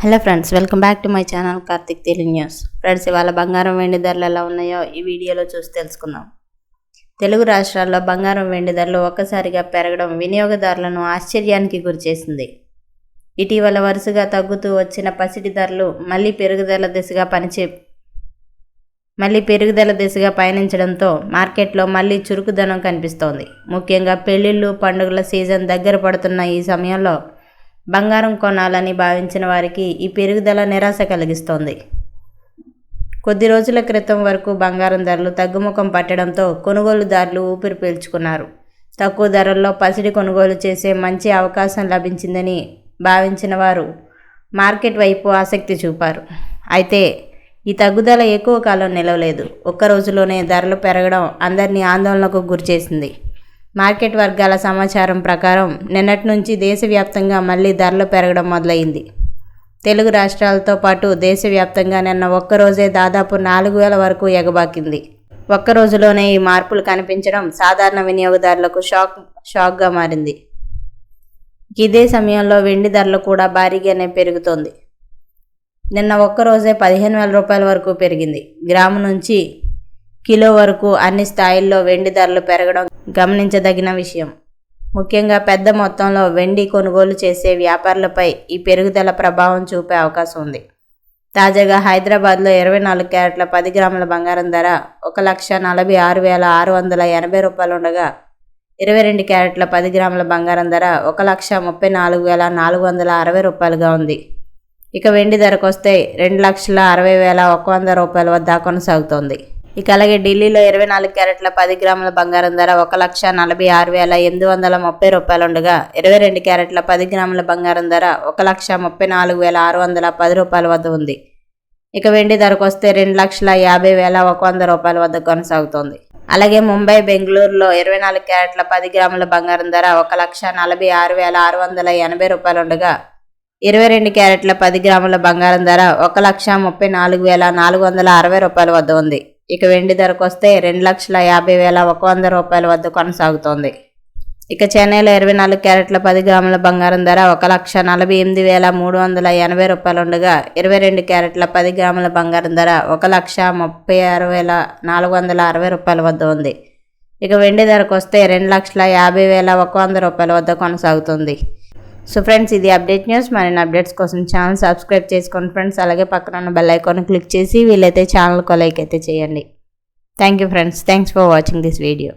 Hello friends, welcome back to my channel Karthik Telugu news. Friends, ఇవాళ బంగారం వెండి ధరలు ఎలా ఉన్నాయో ఈ వీడియోలో చూసి తెలుసుకుందాం. తెలుగు రాష్ట్రాల్లో బంగారం వెండి ధరలు ఒక్కసారిగా పెరగడం వినియోగదారులను ఆశ్చర్యానికి గురిచేసింది. ఇటీవల వరుసగా తగ్గుతూ వచ్చిన పసిడి ధరలు మళ్లీ పెరుగుదల దిశగా పయనించడంతో మార్కెట్లో మళ్లీ చురుకుదనం కనిపిస్తోంది. ముఖ్యంగా పెళ్లిళ్లు, పండుగల సీజన్ దగ్గర పడుతున్న ఈ సమయంలో బంగారం కొనాలని భావించిన వారికి ఈ పెరుగుదల నిరాశ కలిగిస్తోంది. కొద్ది రోజుల క్రితం వరకు బంగారం ధరలు తగ్గుముఖం పట్టడంతో కొనుగోలుదారులు ఊపిరి పీల్చుకున్నారు. తక్కువ ధరల్లో పసిడి కొనుగోలు చేసే మంచి అవకాశం లభించిందని భావించిన వారు మార్కెట్ వైపు ఆసక్తి చూపారు. అయితే ఈ తగ్గుదల ఎక్కువ కాలం నిలవలేదు. ఒక్క రోజులోనే ధరలు పెరగడం అందరినీ ఆందోళనకు గురిచేసింది. మార్కెట్ వర్గాల సమాచారం ప్రకారం నిన్నటి నుంచి దేశవ్యాప్తంగా మళ్లీ ధరలు పెరగడం మొదలైంది. తెలుగు రాష్ట్రాలతో పాటు దేశవ్యాప్తంగా నిన్న ఒక్కరోజే దాదాపు 4,000 వరకు ఎగబాకింది. ఒక్క రోజులోనే ఈ మార్పులు కనిపించడం సాధారణ వినియోగదారులకు షాక్గా మారింది. ఇదే సమయంలో వెండి ధరలు కూడా భారీగానే పెరుగుతోంది. నిన్న ఒక్కరోజే 15,000 రూపాయల వరకు పెరిగింది. గ్రాము నుంచి కిలో వరకు అన్ని స్థాయిల్లో వెండి ధరలు పెరగడం గమనించదగిన విషయం. ముఖ్యంగా పెద్ద మొత్తంలో వెండి కొనుగోలు చేసే వ్యాపారులపై ఈ పెరుగుదల ప్రభావం చూపే అవకాశం ఉంది. తాజాగా హైదరాబాద్లో 24 క్యారెట్ల 10 గ్రాముల బంగారం ధర 1,46,680 రూపాయలు ఉండగా 22 క్యారెట్ల 10 గ్రాముల బంగారం ధర 1,34,460 రూపాయలుగా ఉంది. ఇక వెండి ధరకు వస్తే 2,60,100 రూపాయల వద్ద కొనసాగుతోంది. ఇక అలాగే ఢిల్లీలో 24 క్యారెట్ల 10 గ్రాముల బంగారం ధర 1,46,830 రూపాయలు ఉండగా 22 క్యారెట్ల 10 గ్రాముల బంగారం ధర 1,34,610 రూపాయల వద్ద ఉంది. ఇక వెండి ధరకు వస్తే 2,50,100 రూపాయల వద్ద కొనసాగుతోంది. అలాగే ముంబై, బెంగళూరులో 24 క్యారెట్ల 10 గ్రాముల బంగారం ధర 1,46,680 రూపాయలు ఉండగా 22 క్యారెట్ల 10 గ్రాముల బంగారం ధర 1,34,460 రూపాయల వద్ద ఉంది. ఇక వెండి ధరకు వస్తే 2,50,100 రూపాయల వద్ద కొనసాగుతోంది. ఇక చెన్నైలో 24 క్యారెట్ల 10 గ్రాముల బంగారం ధర 1,48,380 రూపాయలు ఉండగా 22 క్యారెట్ల 10 గ్రాముల బంగారం ధర 1,36,460 రూపాయల వద్ద ఉంది. ఇక వెండి ధరకు వస్తే 2,50,100 రూపాయల వద్ద కొనసాగుతుంది. సో ఫ్రెండ్స్, ఇది అప్డేట్ న్యూస్. మరిన్ని అప్డేట్స్ కోసం ఛానల్ సబ్స్క్రైబ్ చేసుకోండి ఫ్రెండ్స్. అలాగే పక్కన ఉన్న బెల్ ఐకాన్ క్లిక్ చేసి వీలైతే ఛానల్కి లైక్ అయితే చేయండి. Thank you friends. Thanks for watching this video.